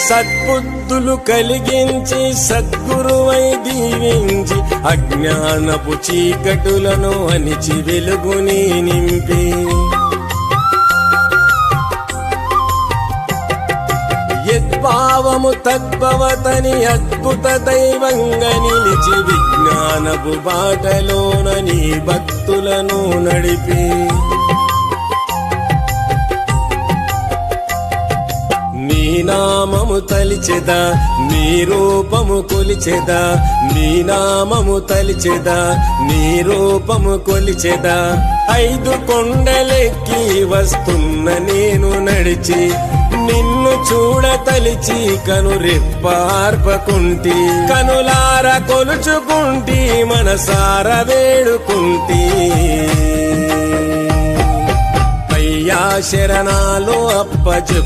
సద్బుద్ధులు కలిగించి సద్గురువై దీవించి అజ్ఞానపు చీకటులను అణిచి వెలుగుని నింపి యద్భావము తద్భవతని అద్భుత దైవంగా నిలిచి విజ్ఞానపు బాటలోన నీ భక్తులను నడిపి నీ నామము తలిచెదా నీ రూపము కొలిచెదా నీ నామము తలిచెదా నీ రూపము కొలిచెదా 5 కొండలెక్కి వస్తున్న నేను నడిచి నిన్ను చూడతలిచి కనురెప్పార్పకుంటి కనులార కొలుచుకుంటి మనసార వేడుకుంటి అయ్యా శరణాలు అప్పచెప్పు